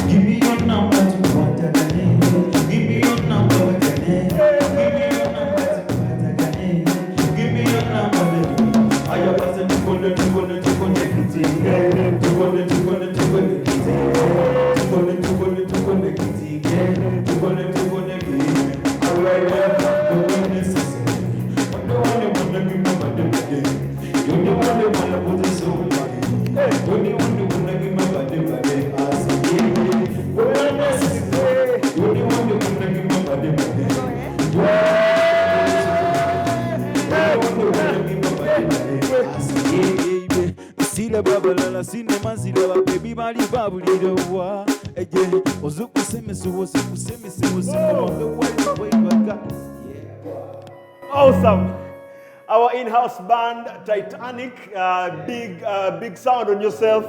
Give me your number to contact again. Give me your number again. Give me your number to contact again. Give me your number, baby. I have a set to connect it. To connect it. All right, well, necessary. I'm the one that wanna give my body. You're the one that wanna put it so body. You're the one that wanna give my body. I say, yeah, well, necessary. You're the one that wanna give my body. You're the one that wanna give my body. I say, yeah, see the bubble and I see the man, see the baby, body bubble, the war. Again, was up to send me so was on the way back. Awesome. Our in-house band, Titanic, big sound on yourself.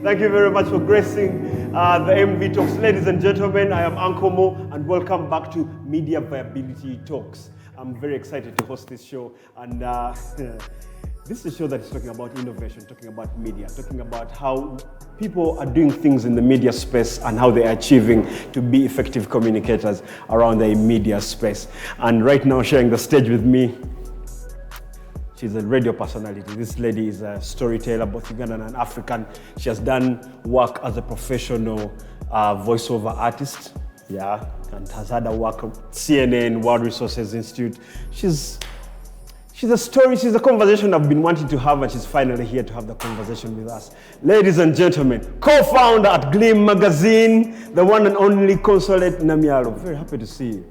Thank you very much for gracing the MV Talks. Ladies and gentlemen, I am Uncle Mo, and welcome back to Media Viability Talks. I'm very excited to host this show, and this is a show that is talking about innovation, talking about media, talking about how people are doing things in the media space and how they are achieving to be effective communicators around the media space. And right now, sharing the stage with me, she's a radio personality. This lady is a storyteller, both Ugandan and African. She has done work as a professional voiceover artist, and has had a work at CNN, World Resources Institute. She's a story, she's a conversation I've been wanting to have, and she's finally here to have the conversation with us. Ladies and gentlemen, co-founder at Gleam Magazine, the one and only Consolate Namyalo. Very happy to see you.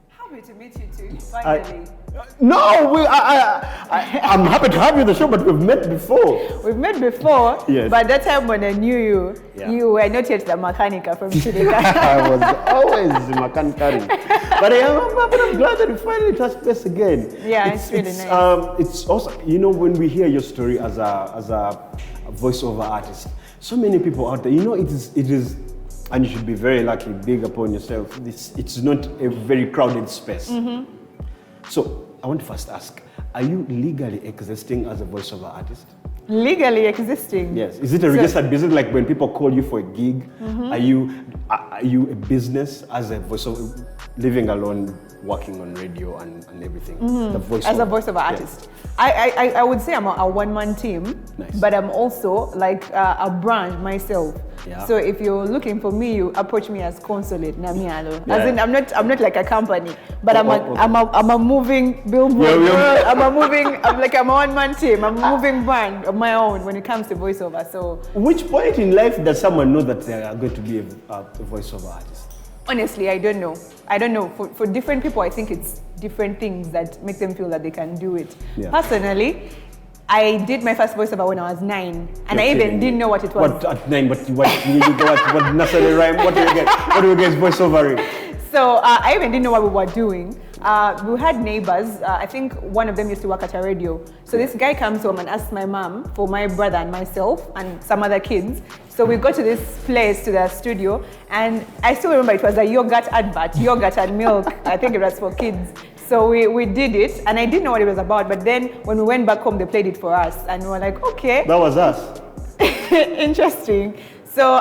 Happy to meet you too, finally. I'm happy to have you on the show, but we've met before. We've met before, yes. But that time when I knew you, you were not yet the mechanica from Kiboneka. I was always the mechanical. But I'm glad that we finally touched base again. Yeah, it's really nice. It's also, when we hear your story as a voiceover artist, so many people out there, it is, and you should be very lucky, big upon yourself. It's not a very crowded space. Mm-hmm. So I want to first ask, are you legally existing as a voiceover artist? Legally existing? Yes. Is it a registered business, like when people call you for a gig? Mm-hmm. Are you a business as a voiceover, living alone, working on radio and everything? Mm-hmm. As a voiceover artist? I would say I'm a one-man team, nice. But I'm also like a brand myself. Yeah. So if you're looking for me, you approach me as Consolate Namyalo. Yeah. As in, I'm not like a company, but I'm a moving billboard. I'm like a one-man team. I'm a moving brand of my own when it comes to voiceover. So, which point in life does someone know that they are going to be a voiceover artist? Honestly, I don't know. For different people, I think it's different things that make them feel that they can do it. Yeah. Personally, I did my first voiceover when I was 9, and I even didn't know what it was. What at 9? But what nursery rhyme? What do you guys voiceovering? So I even didn't know what we were doing. We had neighbors. I think one of them used to work at a radio. So this guy comes home and asks my mom for my brother and myself and some other kids. So we go to this place, to the studio, and I still remember it was a yogurt advert, yogurt and milk. I think it was for kids. So we did it, and I didn't know what it was about. But then when we went back home, they played it for us, and we were like, okay. That was us. Interesting. So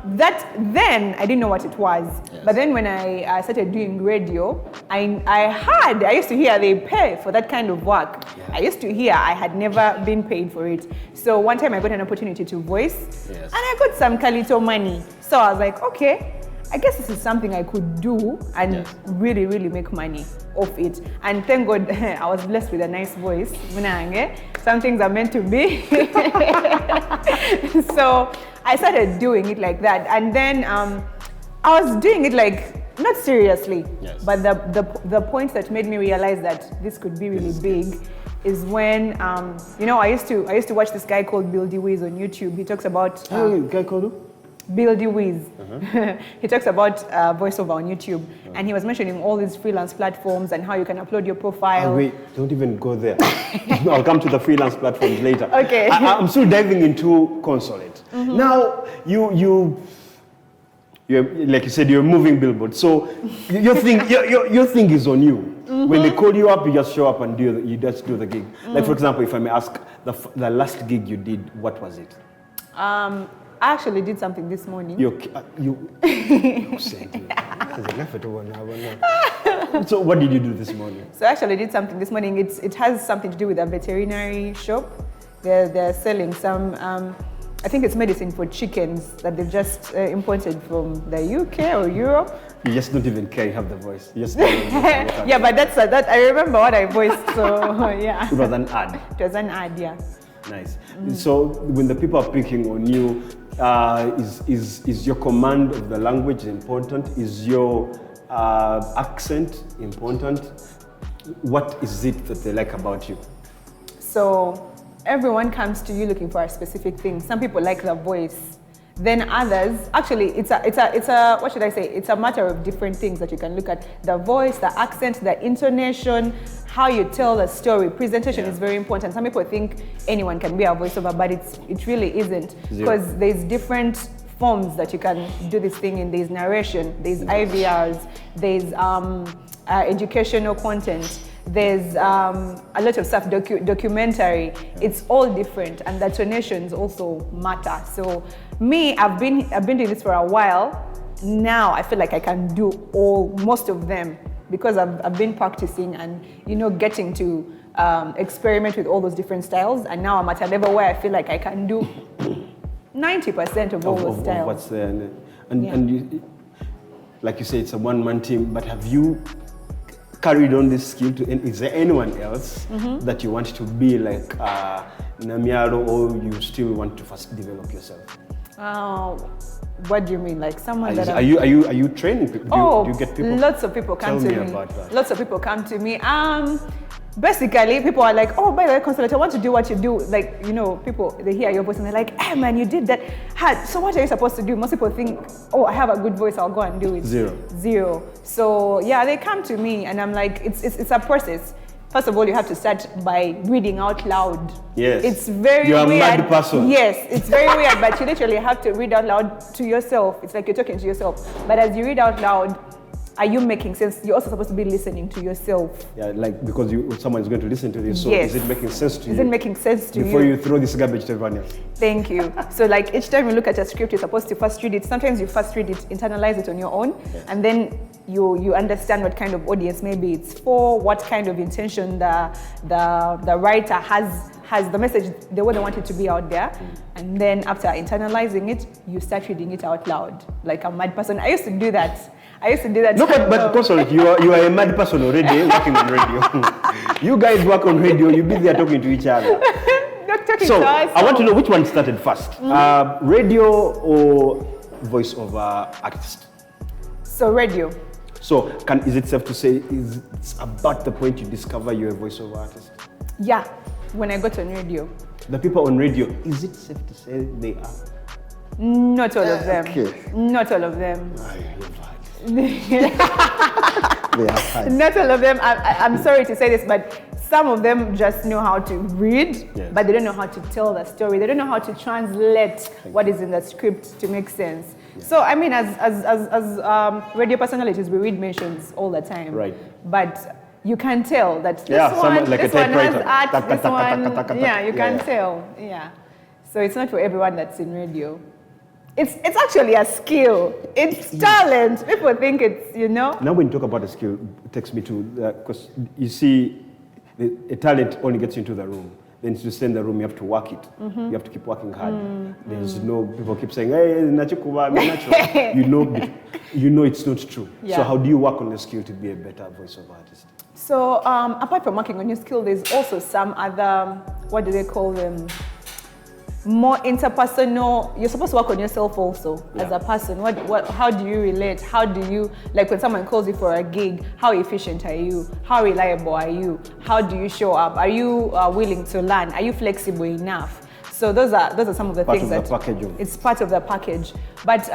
then I didn't know what it was. Yes. But then when I started doing radio, I used to hear they pay for that kind of work. Yeah. I used to hear, I had never been paid for it. So one time I got an opportunity to voice, yes. And I got some Kalito money. So I was like, okay, I guess this is something I could do and yes. really, really make money off it. And thank God I was blessed with a nice voice. Some things are meant to be. So I started doing it like that. And then I was doing it like, not seriously, yes. But the point that made me realize that this could be really big is when, I used to watch this guy called Bill DeWiz on YouTube. He talks about... guy called who? Bill DeWiz. Uh-huh. He talks about voiceover on YouTube, uh-huh. And he was mentioning all these freelance platforms and how you can upload your profile. Oh, wait, don't even go there. I'll come to the freelance platforms later. Okay. I'm still diving into Consolate. Mm-hmm. Now, you're like you said, you're moving billboard. So your thing is on you. Mm-hmm. When they call you up, you just show up and you just do the gig. Mm-hmm. Like for example, if I may ask, the last gig you did, what was it? I actually did something this morning. You So what did you do this morning? So I actually did something this morning. It has something to do with a veterinary shop. They're selling some, I think it's medicine for chickens that they've just imported from the UK or Europe. You just don't even care, you have the voice. You just Yeah, but that I remember what I voiced, so yeah. It was an ad. It was an ad, yeah. Nice. So when the people are picking on you, is your command of the language important? Is your accent important? What is it that they like about you? So everyone comes to you looking for a specific thing. Some people like the voice. Then others, actually, it's a what should I say? It's a matter of different things that you can look at. The voice, the accent, the intonation, how you tell the story. Presentation is very important. Some people think anyone can be a voiceover, but it really isn't, because there's different forms that you can do this thing in. There's narration, there's IVRs, there's educational content. There's a lot of stuff, documentary. It's all different, and the tonations also matter. So me, I've been doing this for a while. Now I feel like I can do most of them because I've been practicing and getting to experiment with all those different styles. And now I'm at a level where I feel like I can do 90% of all those styles. Of what's there, and you, like you say, it's a one-man team. But have you carried on this skill is there anyone else that you want to be like Namyalo, or you still want to first develop yourself? What do you mean? Like someone are you training people? Do you get people? Lots of people come to me. Tell me about that. Lots of people come to me. Basically, people are like, oh, by the way, Consolate, I want to do what you do. Like, people, they hear your voice and they're like, hey, man, you did that. So what are you supposed to do? Most people think, oh, I have a good voice, I'll go and do it. Zero. So, yeah, they come to me and I'm like, it's a process. First of all, you have to start by reading out loud. Yes. It's very weird. You're a mad person. Yes, it's very weird, but you literally have to read out loud to yourself. It's like you're talking to yourself. But as you read out loud, are you making sense? You're also supposed to be listening to yourself. Yeah, like because someone is going to listen to this, so is it making sense to you? Is it making sense to you? Before you throw this garbage to everyone else. Thank you. So like each time you look at a script, you're supposed to first read it. Sometimes you first read it, internalize it on your own, and then you understand what kind of audience maybe it's for, what kind of intention the writer has the message, the way they want it to be out there. And then after internalizing it, you start reading it out loud like a mad person. I used to do that. No, but Consolate, you are a mad person already working on radio. You guys work on radio, you be there talking to each other. Not talking So to us. I want to know which one started first, radio or voiceover artist? So radio. So is it safe to say it's about the point you discover you're a voiceover artist? Yeah, when I got on radio. The people on radio, is it safe to say they are? Not all of them. Okay. Not all of them. They are fine. Not all of them. I'm sorry to say this, but some of them just know how to read, but they don't know how to tell the story. They don't know how to translate what is in the script to make sense. So I mean, as radio personalities, we read mentions all the time. Right. But you can tell that this one, like this a one has typewriter. art, this one, you can tell. Yeah. So it's not for everyone that's in radio. It's actually a skill. It's talent. People think it's, Now when you talk about a skill, it takes me to, because you see, a talent only gets you into the room. Then to stay in the room, you have to work it. You have to keep working hard. There's no, people keep saying, hey, natural. You know it's not true. Yeah. So how do you work on your skill to be a better voiceover artist? So apart from working on your skill, there's also some other, what do they call them? More interpersonal. You're supposed to work on yourself also as a person. How do you relate? How do you, like when someone calls you for a gig, how efficient are you? How reliable are you? How do you show up? Are you willing to learn? Are you flexible enough? So those are some of the things that it's part of the package. But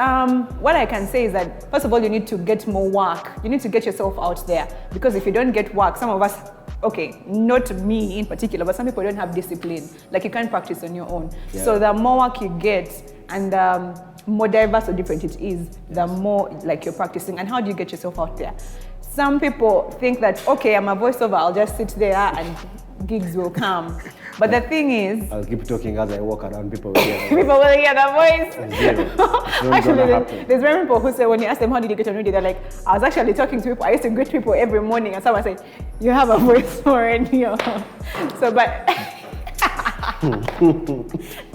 what I can say is that first of all, you need to get more work. You need to get yourself out there, because if you don't get work, some of us, okay, not me in particular, but some people don't have discipline. Like you can't practice on your own. Yeah. So the more work you get and the more diverse or different it is, the more like you're practicing. And how do you get yourself out there? Some people think that, okay, I'm a voiceover, I'll just sit there and gigs will come. But the thing is, I'll keep talking as I walk around. People will hear people will hear the voice. Zero. Actually, there's many people who say when you ask them how did you get on radio, they're like, I was actually talking to people. I used to greet people every morning, and someone said, you have a voice for radio. So, but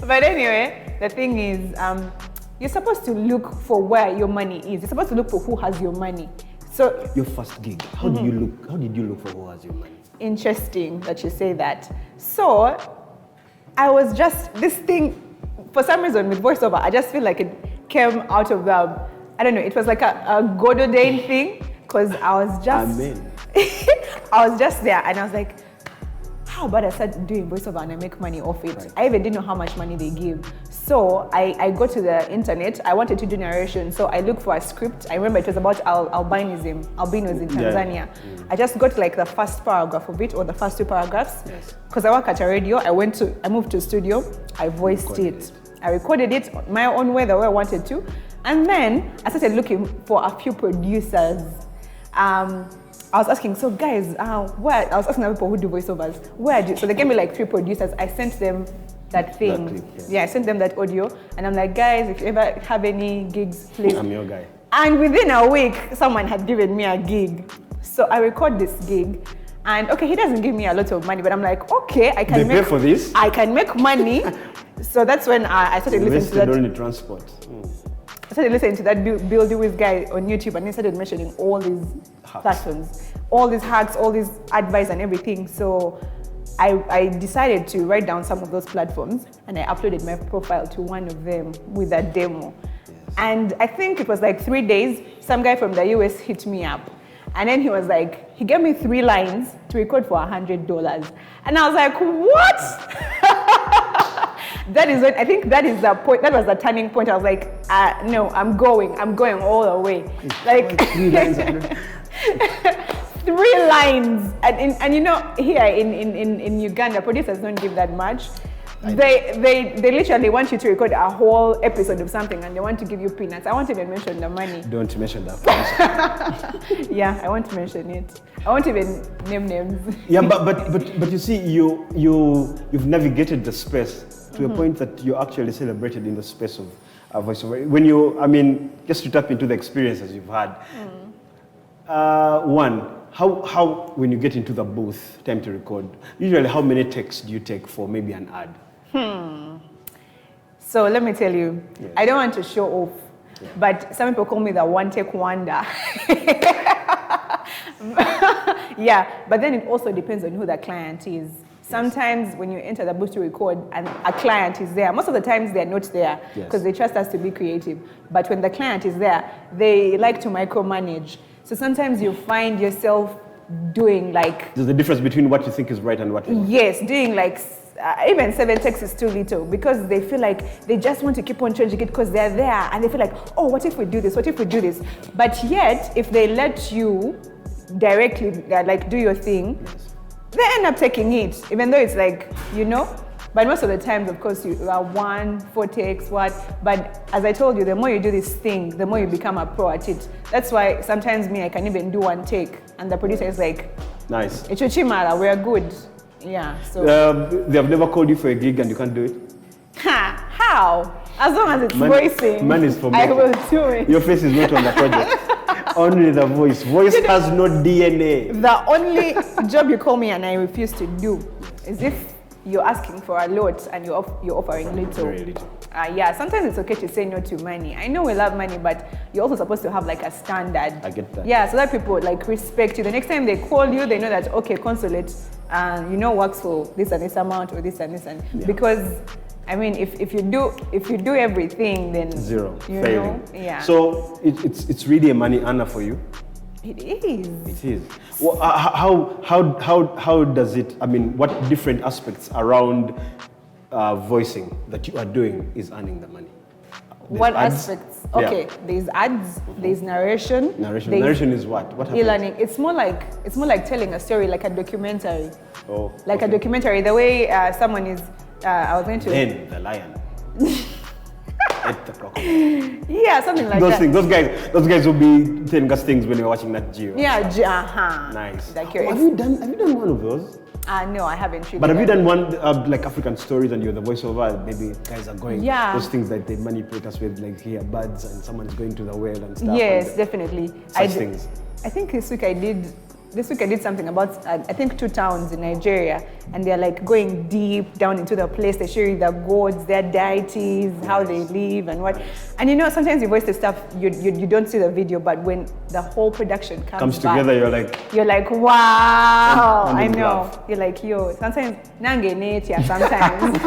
but anyway, the thing is, you're supposed to look for where your money is. You're supposed to look for who has your money. So your first gig, how did you look? How did you look for who has your money? Interesting that you say that. So I was just this thing, for some reason with voiceover, I just feel like it came out of the, I don't know, it was like a God ordained thing, because I was just, Amen. I was just there and I was like, how about I start doing voiceover and I make money off it? Right. I even didn't know how much money they give. So I go to the internet. I wanted to do narration, so I looked for a script. I remember it was about albinism, albinos in Tanzania. I just got like the first paragraph of it, or the first 2 paragraphs. Because I work at a radio, I moved to a studio, I voiced it. I recorded it my own way, the way I wanted to. And then I started looking for a few producers. I was asking, so guys, where? I was asking other people who do voiceovers, so they gave me like 3 producers. I sent them that thing. That clip, yeah, I sent them that audio, and I'm like, guys, if you ever have any gigs, please. I'm your guy. And within a week, someone had given me a gig. So I record this gig, and okay, he doesn't give me a lot of money, but I'm like, okay, I can They pay for this? I can make money. So that's when I started listening to that. Only transport. I started listening to that Build Do With guy on YouTube, and he started mentioning all these platforms, all these hacks, all these advice and everything. So I decided to write down some of those platforms, and I uploaded my profile to one of them with a demo. And I think it was like 3 days, some guy from the US hit me up. And then he was like, he gave me 3 lines to record for $100. And I was like, what? That is when, I think that is the point, that was the turning point. I was like, no, I'm going all the way. Like 3 lines. 3 lines. And you know, here in Uganda, producers don't give that much. They literally want you to record a whole episode of something, and they want to give you peanuts. I won't even mention the money. Don't mention that, please. Yeah, I won't mention it. I won't even name names. Yeah, but you see, you've navigated the space to a point that you're actually celebrated in the space of voiceover. When just to tap into the experiences you've had. One, how when you get into the booth, time to record, usually how many takes do you take for maybe an ad? So let me tell you, Yes. I don't want to show off, but some people call me the one-take wonder. Yeah, but then it also depends on who the client is. Sometimes when you enter the booth to record and a client is there, most of the times they're not there because they trust us to be creative. But when the client is there, they like to micromanage. So sometimes you find yourself doing like... There's a difference between what you think is right and what you want. Yes, doing like, even 7 takes is too little, because they feel like they just want to keep on changing it because they're there, and they feel like, oh, what if we do this? What if we do this? But yet, if they let you directly like do your thing, they end up taking it, even though it's like, you know. But most of the times, of course, you are 1, 4 takes, what. But as I told you, the more you do this thing, the more you become a pro at it. That's why sometimes I can even do 1 take, and the producer is like, nice. Ichuchimara, we're good. Yeah, so. They have never called you for a gig and you can't do it? How? As long as it's voicing, man is for I making. will do it. Your face is not on the project. Only the voice. Voice has no DNA. The only job you call me and I refuse to do is if you're asking for a lot and you're offering little. Very little. Yeah, sometimes it's okay to say no to money. I know we love money, but you're also supposed to have like a standard. I get that. Yeah, so that people like respect you. The next time they call you, they know that, okay, Consolate, works for this and this amount or this and this. Because, I mean, if you do everything, then zero. You Failing. know, yeah. So it's really a money earner for you? It is. It is. Well, how does it, what different aspects around voicing that you are doing is earning the money? There's What ads. aspects? Okay, there's ads, there's narration. Narration is what? What happens? E-learning. It's more like telling a story, like a documentary. Oh, Like a documentary. The way someone is, I was going to. Then the lion. 8 o'clock. Yeah, something like Those that. things, those guys will be telling us things when you're watching that Geo. Yeah, Nice. Like have you done one of those? No, I haven't really. But have you done one like African stories and you're the voiceover? Maybe guys are going. Yeah. Those things that they manipulate us with, like here buds and someone's going to the well and stuff. Yes, and definitely. Such things. I think this week I did something about I think 2 towns in Nigeria, and they're like going deep down into the place. They show you the gods, their deities, how they live and what. And you know, sometimes you voice the stuff, you don't see the video, but when the whole production comes back, together, you're like, wow, and I then know. laugh. You're like, yo, sometimes nange netia sometimes.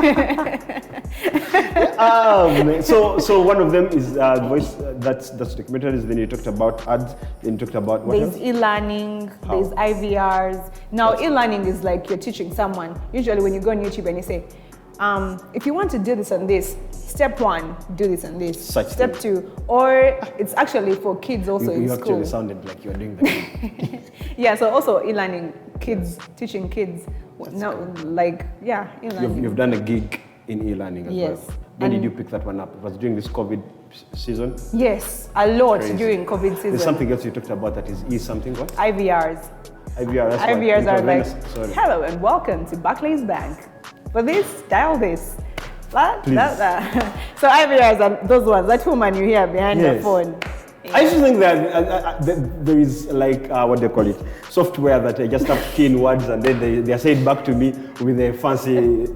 So one of them is voice that's documentary. Then you talked about ads. Then you talked about what There's else? e-learning, How? there's IVRs. Now, e-learning is like you're teaching someone. Usually when you go on YouTube and you say, if you want to do this and this, step 1, do this and this. Such step thing. 2, or it's actually for kids also You in actually school. sounded like you're doing that. Yeah, so also e-learning, kids, teaching kids. E-learning. You've done a gig in e-learning as Yes. well. When did And- you pick that one up? It was during this COVID season? Yes, a lot Crazy. during COVID season. There's something else you talked about that is something what? IVRs. IVR, that's IVRs are like, Sorry. hello and welcome to Barclays Bank. For this, dial this. Please. So IVRs are those ones, that woman you hear behind the Yes. phone. I just think that there is like, what do they call it? Software that I just have to key in words and then they are said back to me with a fancy...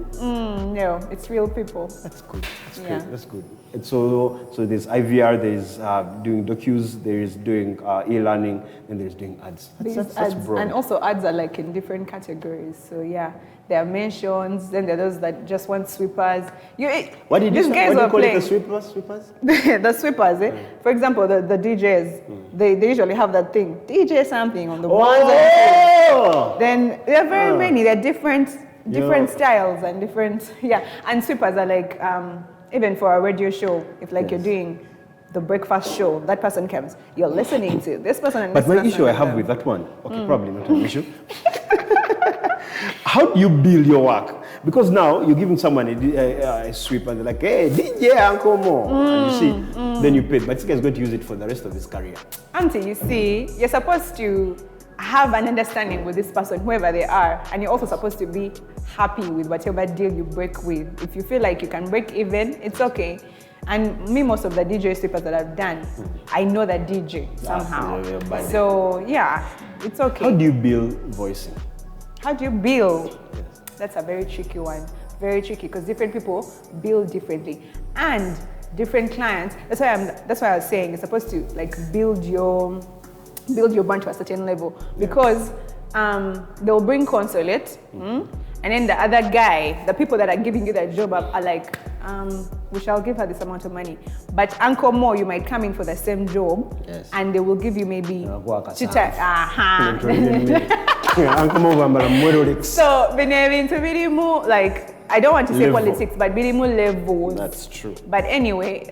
No, it's real people. That's good. That's Yeah. good. That's good. And so there's IVR, there's doing docus, there is doing e-learning, and there's doing ads. These That's ads, broad. and also ads are like in different categories. So yeah, there are mentions, then there are those that just want sweepers. What did these you guys call were it? playing. The sweepers? The sweepers, eh? For example, the DJs, they usually have that thing, DJ something on the ones and twos. Oh! Then there are very many. There are different Yeah. styles and different, yeah. And sweepers are like, even for a radio show, if like you're doing the breakfast show, that person comes, you're listening to this person and But this my person. issue I have with that one, okay, probably not an issue. How do you build your work? Because now you're giving someone a sweep and they're like, hey, DJ Uncle Mo. And you see, then you pay. But this guy's going to use it for the rest of his career. Auntie, you see, you're supposed to have an understanding with this person, whoever they are, and you're also supposed to be happy with whatever deal you break with. If you feel like you can break even, it's okay. And me, most of the DJ sweepers that I've done, I know that DJ somehow. yeah, So yeah, it's okay. How do you build voicing? How do you build? That's a very tricky one. Very tricky because different people build differently, and different clients. That's why I was saying you're supposed to like build your brand to a certain level, because they'll bring Consolate, and then the other guy, the people that are giving you that job are like, we shall give her this amount of money. But Uncle Mo, you might come in for the same job, Yes. and they will give you maybe So bintu birimu, like, I don't want to say Level. politics, but birimu levels. That's true. But anyway,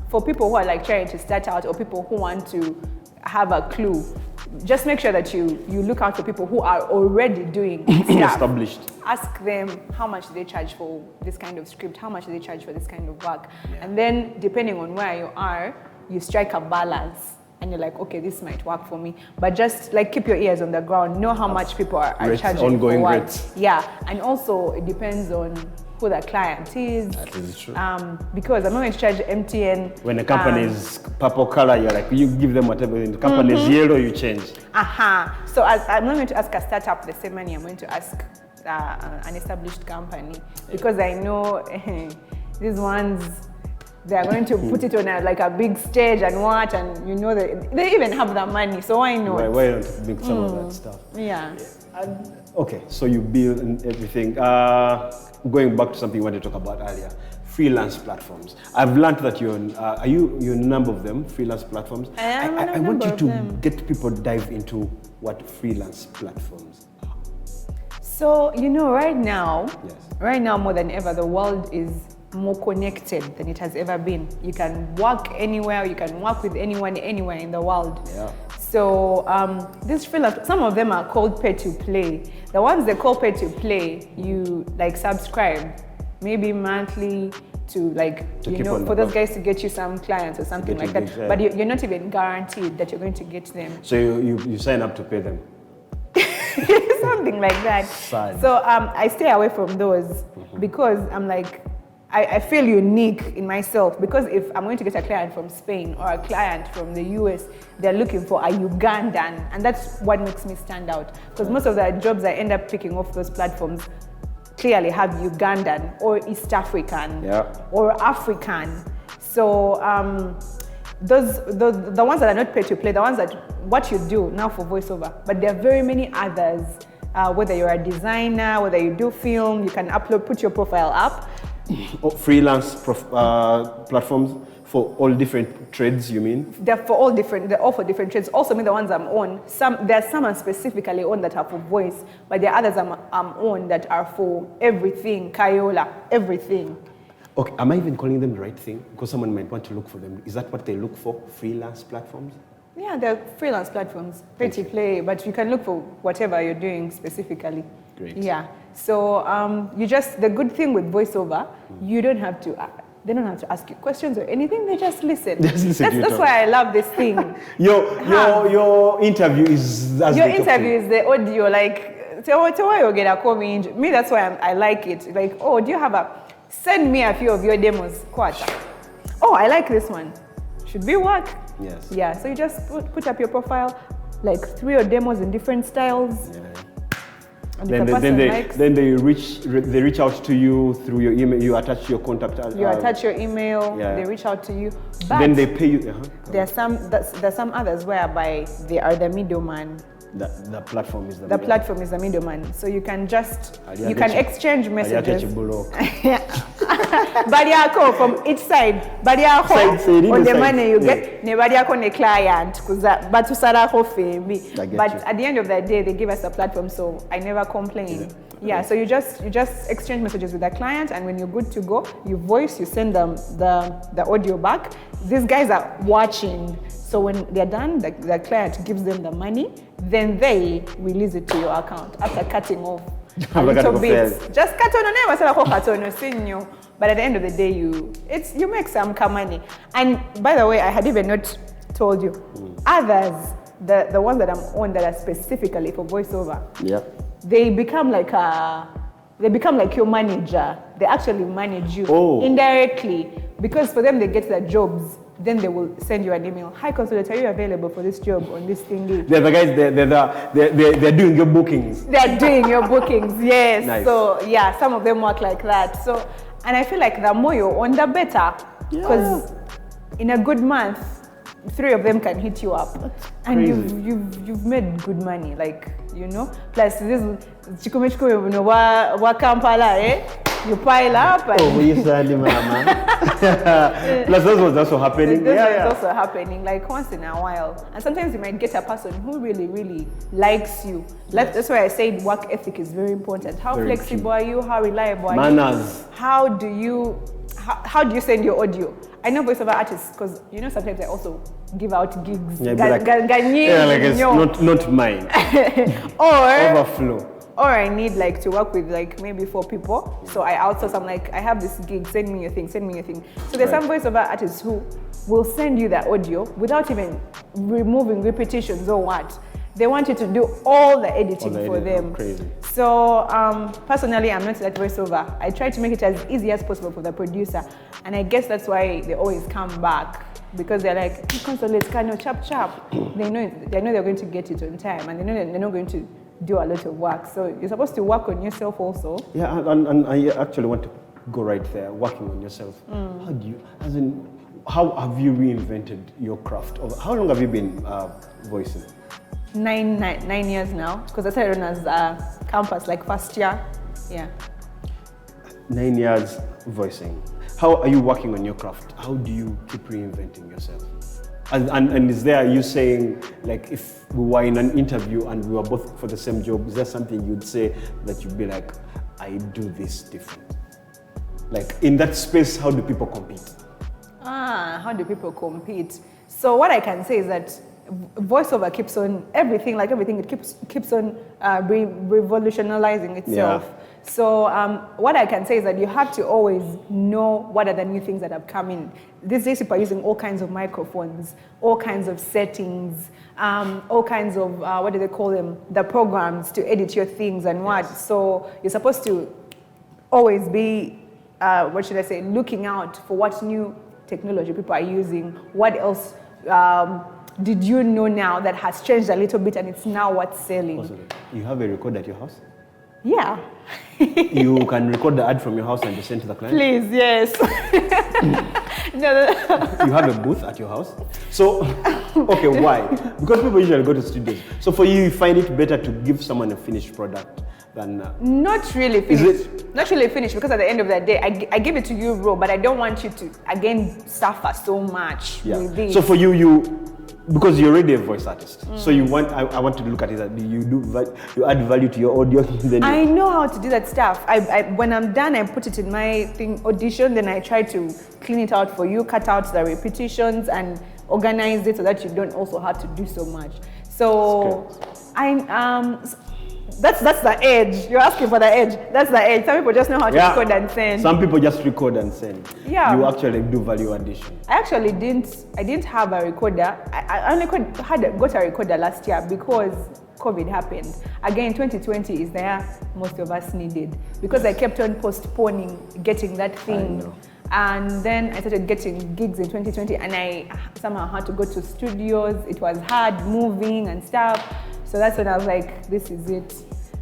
for people who are like trying to start out, or people who want to have a clue, just make sure that you look out for people who are already doing stuff. Established. Ask them how much they charge for this kind of script, how much they charge for this kind of work. And then depending on where you are, you strike a balance. And you're like, okay, this might work for me. But just like keep your ears on the ground, know how much people are Rates, charging ongoing for what. rates. Yeah, and also it depends on who the client is. That is true. Because I'm not going to charge MTN. When a company is purple color, you're like, you give them whatever. When the company is yellow, you change. So I'm not going to ask a startup the same money I'm going to ask an established company, because I know these ones, they are going to put it on a big stage and watch, and you know they even have the money, so why not? Why don't you make some of that stuff? Yeah. Okay, so you build and everything. Going back to something you wanted to talk about earlier, freelance platforms. I've learned that you're on a number of them, freelance platforms. I am on a I want number you of to them. get people dive into what freelance platforms are. So, right now, Yes. more than ever, the world is more connected than it has ever been. You can work anywhere, you can work with anyone, anywhere in the world. Yeah. So this freelance, some of them are called pay to play. The ones they call pay to play, you like subscribe, maybe monthly to like, To you keep know, on for the those guys to get you some clients or something Get like you that. gigs, yeah. But you're not even guaranteed that you're going to get them. So you sign up to pay them. Something like that. Sad. So I stay away from those because I'm like, I feel unique in myself, because if I'm going to get a client from Spain or a client from the US, they're looking for a Ugandan, and that's what makes me stand out. Because most of the jobs I end up picking off those platforms clearly have Ugandan or East African or African. So the ones that are not pay to play, the ones that what you do now for voiceover, but there are very many others. Whether you're a designer, whether you do film, you can upload, put your profile up. Freelance platforms for all different trades, you mean? They're all for different trades. Also, the ones I'm on, there are some I'm specifically on that are for voice, but there are others I'm on that are for everything, Kayola, everything. Okay, am I even calling them the right thing? Because someone might want to look for them. Is that what they look for? Freelance platforms? Yeah, they're freelance platforms, pay to play, but you can look for whatever you're doing specifically. Great. Yeah. So the good thing with voiceover, you don't have to. They don't have to ask you questions or anything. They just listen. That's why I love this thing. Your interview is as your interview is the audio. Like, me, that's why I like it. Like, oh, do you have send me a few of your demos. Oh, I like this one. Should we work? Yes. Yeah. So you just put up your profile, like 3 or demos in different styles. Yeah. And then they reach out to you through your email. You attach your contact. You attach your email. Yeah. They reach out to you. But then they pay you. There's some others whereby they are the middleman. The platform is the platform is the middleman. So you can exchange messages. Bariako from each side. Bariako on the money you get. Ne bariako ne client. But at the end of the day, they give us a platform, so I never complain. Yeah, so you just exchange messages with the client, and when you're good to go, you send them the audio back. These guys are watching. So when they're done, the client gives them the money, then they release it to your account after cutting off a little bit. Just cut on. But at the end of the day, you make some money. And by the way, I had even not told you, others, the ones that I'm on that are specifically for voiceover, they become like your manager. They actually manage you indirectly, because for them they get their jobs. Then they will send you an email. Hi, Consolate, are you available for this job on this thingy? They're the guys. They're doing your bookings. They're doing your bookings. Yes. Nice. So yeah, some of them work like that. So, and I feel like the more you're on, the better. Because in a good month, 3 of them can hit you up, and you've made good money. Like, Plus this chikume wa Kampala, you pile up. Plus those was also happening. It's also happening, like once in a while. And sometimes you might get a person who really, really likes you. That's why I said work ethic is very important. How flexible are you? How reliable are you? Manners. How do you send your audio? I know voiceover artists, because sometimes I also give out gigs. Like it's not mine. Overflow. Or I need to work with maybe 4 people. So I outsource. I'm like, I have this gig, send me your thing. So there's some voiceover artists who will send you that audio without even removing repetitions or what. They want you to do all the editing for them. Crazy. So personally, I'm not that voiceover. I try to make it as easy as possible for the producer. And I guess that's why they always come back. Because they're like, Consolate, chap. They know they're going to get it on time, and they know they're not going to do a lot of work. So you're supposed to work on yourself also. Yeah, and I actually want to go right there, working on yourself. How have you reinvented your craft? How long have you been voicing? 9 years now, because I started on as campus, first year. Yeah. 9 years voicing. How are you working on your craft? How do you keep reinventing yourself? And is there, you saying, if we were in an interview and we were both for the same job, is there something you'd say that you'd be like, I do this different? In that space, how do people compete? How do people compete? So what I can say is that voiceover keeps on everything, it keeps on revolutionizing itself. So what I can say is that you have to always know what are the new things that have come in. These days people are using all kinds of microphones, all kinds of settings, all kinds of, what do they call them? The programs to edit your things and what. So you're supposed to always be, what should I say, looking out for what new technology people are using. What else did you know now that has changed a little bit and it's now what's selling? Also, you have a recorder at your house? Yeah. You can record the ad from your house and just send to the client? Please, yes. No. You have a booth at your house? So, okay, why? Because people usually go to studios. So for you find it better to give someone a finished product than... Not really finished. Not really finished, because at the end of the day, I give it to you raw, but I don't want you to, again, suffer so much with this. So for you, because you're already a voice artist, so you want, I want to look at it that you add value to your audio. Then I know how to do that stuff. When I'm done, I put it in my audition, then I try to clean it out for you, cut out the repetitions and organize it so that you don't also have to do so much. So that's the edge. You're asking for the edge. That's the edge. Some people just know how to record and send. Some people just record and send. Yeah. You actually do value addition. I actually didn't have a recorder. I only got a recorder last year because COVID happened. Again, 2020 is the year most of us needed, because I kept on postponing getting that thing. And then I started getting gigs in 2020 and I somehow had to go to studios. It was hard moving and stuff. So that's when I was like, this is it.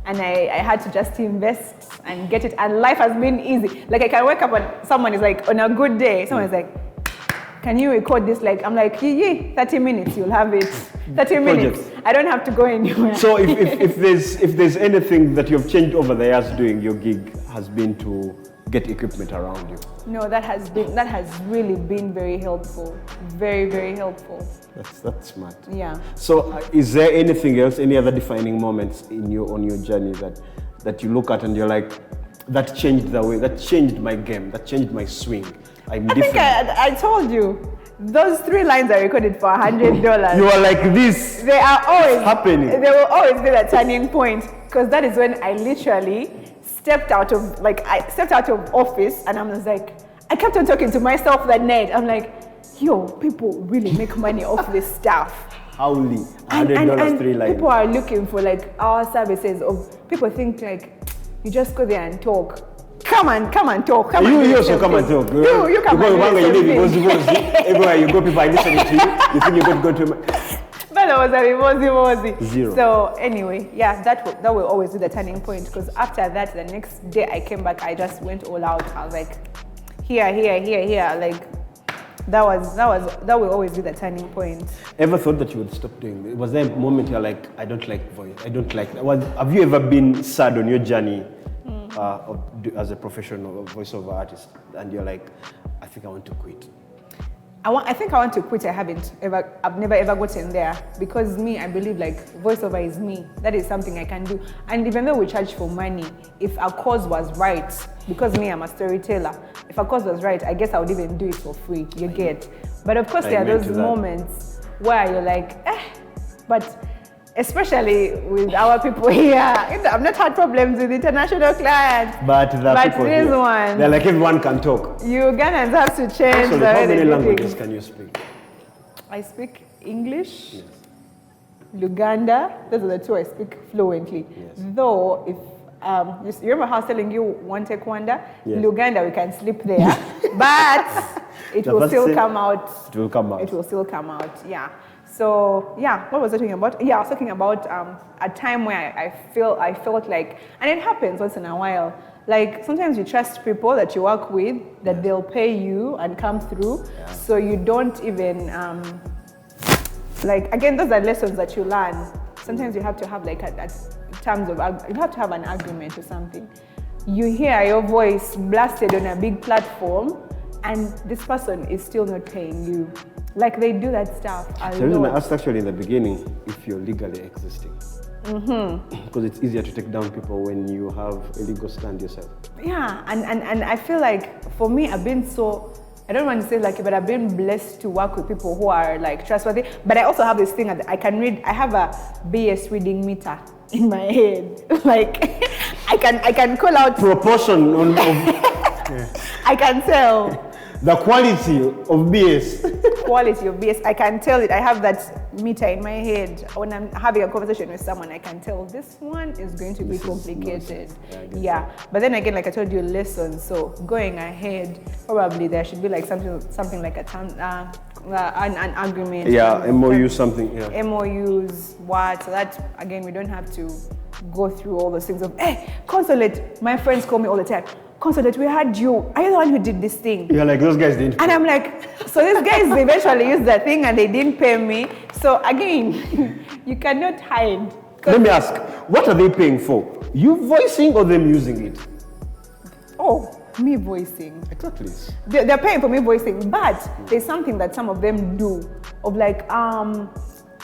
And I had to just invest and get it. And life has been easy. Like I can wake up and someone is like, on a good day, someone is like, can you record this? Like, I'm like, 30 minutes, you'll have it. 30 minutes. I don't have to go anywhere. So if there's anything that you've changed over the years doing your gig, has been to get equipment around you? No, that has really been very helpful. Very, very helpful. That's smart. Yeah. So is there anything else, any other defining moments on your journey that you look at and you're like, that changed that changed my game, that changed my swing? I think I told you, those 3 lines are recorded for $100. You are like this. They are always happening. They will always be that turning point, because that is when I literally stepped out of office and I was like, I kept on talking to myself that night. I'm like, yo, people really make money off this stuff. Howly, $100 3 lines. People are looking for like our services. People think like, you just go there and talk. Come and talk. You also come and talk. You come everywhere you go, people are listening to you. You think you're going to go to... But I was a Zero. So anyway, yeah, that will always be the turning point, because after that, the next day I came back, I just went all out. I was like, here. Like that will always be the turning point. Ever thought that you would stop doing it? Was there a moment you're like, I don't like voice, I don't like that? Have you ever been sad on your journey as a professional voiceover artist, and you're like, I think I want to quit? I think I want to quit. I've never ever gotten there, because I believe like voiceover is me. That is something I can do. And even though we charge for money, if our cause was right, because I'm a storyteller, if our cause was right, I guess I would even do it for free. You get? But of course there are those moments where you're like, but especially with our people here, I've not had problems with international clients. But this one, they're like, everyone can talk. Ugandans have to change the way how they many do languages things. can you speak? I speak English, Luganda. Those are the 2 I speak fluently. Yes. Though, if you remember how I was telling you one Taekwondo? Yes. Luganda, we can sleep there, but it will still come out. It will come out. It will still come out. Yeah. So yeah, what was I talking about? Yeah, I was talking about a time where I felt like, and it happens once in a while. Like sometimes you trust people that you work with, that they'll pay you and come through. Yeah. So you don't even like, again, those are lessons that you learn. Sometimes you have to have like you have to have an agreement or something. You hear your voice blasted on a big platform, and this person is still not paying you. Like they do that stuff a lot. The reason I asked actually in the beginning if you're legally existing. Because it's easier to take down people when you have a legal stand yourself. Yeah, and I feel like for me, I've been so, I don't want to say like, but I've been blessed to work with people who are like trustworthy. But I also have this thing that I can read. I have a BS reading meter in my head. Like I can call out. proportion of I can tell. the quality of BS. Quality of BS. I can tell it. I have that meter in my head. When I'm having a conversation with someone, I can tell this one is going to be complicated. Yeah. But then again, like I told you, lessons. So going ahead, probably there should be like something like an agreement. Yeah, MOU something. Yeah. MOUs, what? So that again, we don't have to go through all those things of, hey, Consolate. My friends call me all the time. Consolate, we had you. Are you the one who did this thing? You're like, those guys didn't. And I'm like, so these guys eventually used that thing and they didn't pay me. So again, you cannot hide. Let me ask, what are they paying for? You voicing or them using it? Oh, me voicing. Exactly. They're paying for me voicing, but there's something that some of them do of like,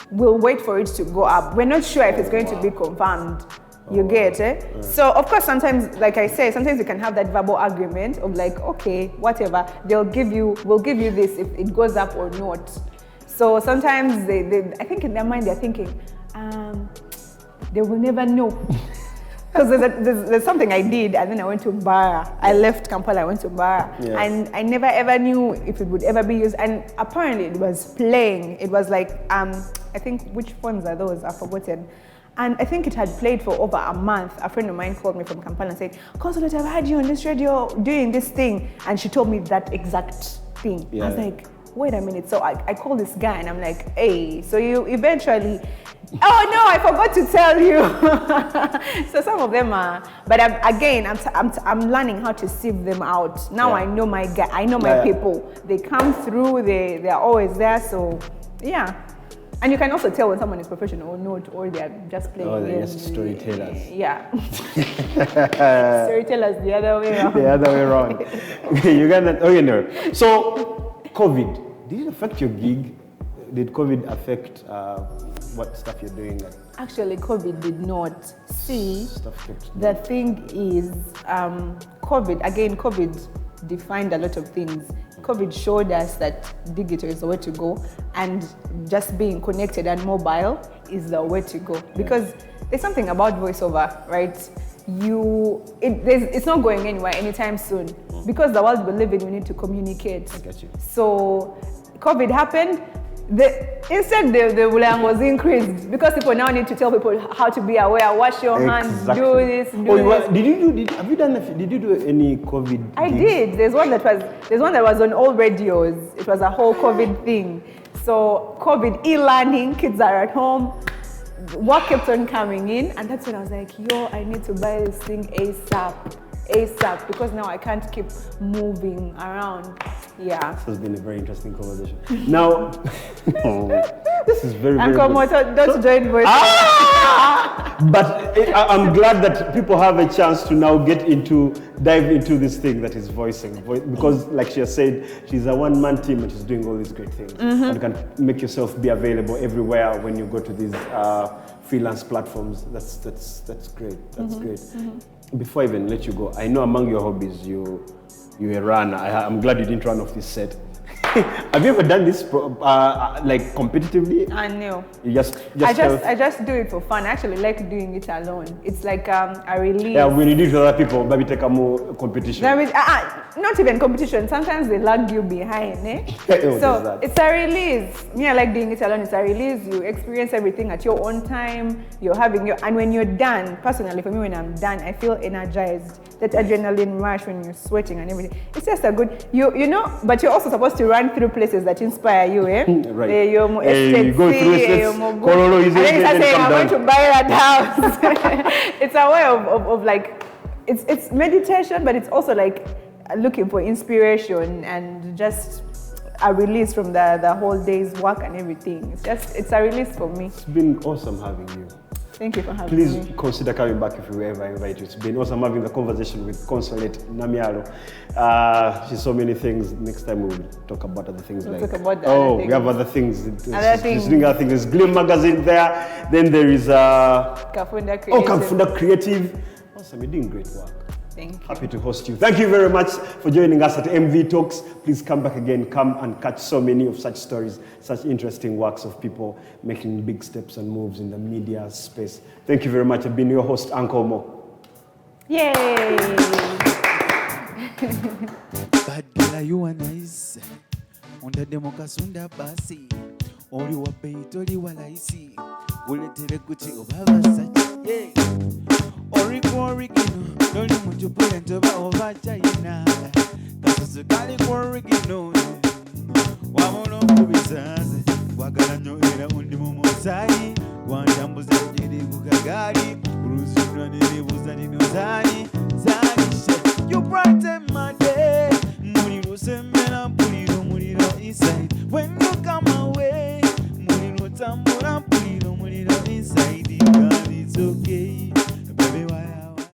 we'll wait for it to go up. We're not sure if it's going to be confirmed. You get it? Yeah. So of course sometimes, like I say, sometimes you can have that verbal agreement of like, okay, whatever, we'll give you this if it goes up or not. So sometimes they I think in their mind they're thinking, they will never know. Because there's something I did and then I went to Bara. I left Kampala, I went to Bara. Yeah. And I never ever knew if it would ever be used. And apparently it was playing. It was like, I think, which phones are those? I've forgotten. And I think it had played for over a month. A friend of mine called me from Kampala and said, Consolate, I've had you on this radio doing this thing. And she told me that exact thing. Yeah. I was like, wait a minute. So I called this guy and I'm like, hey, so you eventually, oh no, I forgot to tell you. So some of them are, but I'm learning how to sieve them out. Now I know my guy, I know my people. They come through, they're always there. So yeah. And you can also tell when someone is professional or not, or they're just playing. Oh, they're just storytellers. Yeah. Storytellers the other way around. The other way around. Ugandan. Okay, no. So, COVID, did it affect your gig? Did COVID affect what stuff you're doing? Actually, COVID did not. See, the thing is, COVID defined a lot of things. COVID showed us that digital is the way to go, and just being connected and mobile is the way to go. Because there's something about voiceover, right? It's not going anywhere anytime soon. Because the world we live in, we need to communicate. I get you. So COVID happened. Instead, the Wulang was increased because people now need to tell people how to be aware, wash your hands, do this, do this. Did you do any COVID? I did. There's one that was on all radios. It was a whole COVID thing. So COVID e-learning, kids are at home. Work kept on coming in, and that's when I was like, yo, I need to buy this thing ASAP, because now I can't keep moving around. Yeah. This has been a very interesting conversation. Now, this is very, very Uncle Moto, don't join voice. But I'm glad that people have a chance to now dive into this thing that is voicing. Because like she has said, she's a one-man team and she's doing all these great things. And you can make yourself be available everywhere when you go to these freelance platforms. That's great. That's great. Before I even let you go, I know among your hobbies, you're a runner. I'm glad you didn't run off this set. Have you ever done this like competitively? I know. I just do it for fun. I actually like doing it alone. It's like a release. Yeah, when you do it with other people, maybe take a more competition. Not even competition. Sometimes they lag you behind. So it's a release. Me, I like doing it alone. It's a release. You experience everything at your own time. And when you're done, personally for me, when I'm done, I feel energized. That adrenaline rush when you're sweating and everything. It's just a good, you know, but you're also supposed to run through places that inspire you, eh? Right. You go through estates, and then you start saying, I'm going to buy that house. It's a way of like, it's meditation, but it's also like looking for inspiration and just a release from the whole day's work and everything. It's a release for me. It's been awesome having you. Thank you for having me. Please consider coming back if we ever invite you. It's been awesome having the conversation with Consolate Namyalo. She's so many things. Next time we'll talk about other things. We have other things. She's doing other things. There's Glim Magazine there. Then there is Kafunda Creative. Kafunda Creative. Awesome, you're doing great work. Thank you. Happy to host you. Thank you very much for joining us at MV Talks. Please come back again. Come and catch so many of such stories, such interesting works of people making big steps and moves in the media space. Thank you very much. I've been your host, Uncle Mo. Yay! Bad girl, you are nice. Onda demokasunda basi. Oli wa beito li walaisi. Uletere kuchi obaba sachi. Yeah. Original. Don't you want to put into over China. Kasusu kali original. Wamono kubisaze. Wagala nyo era undi mumosai. Wandambuza jiri kukagari. Uruzuna nilibuza ninozani. Zani shit. You brighten my day. Muliro semena puliro muliro inside. When you come away, muliro tambura puliro muliro inside.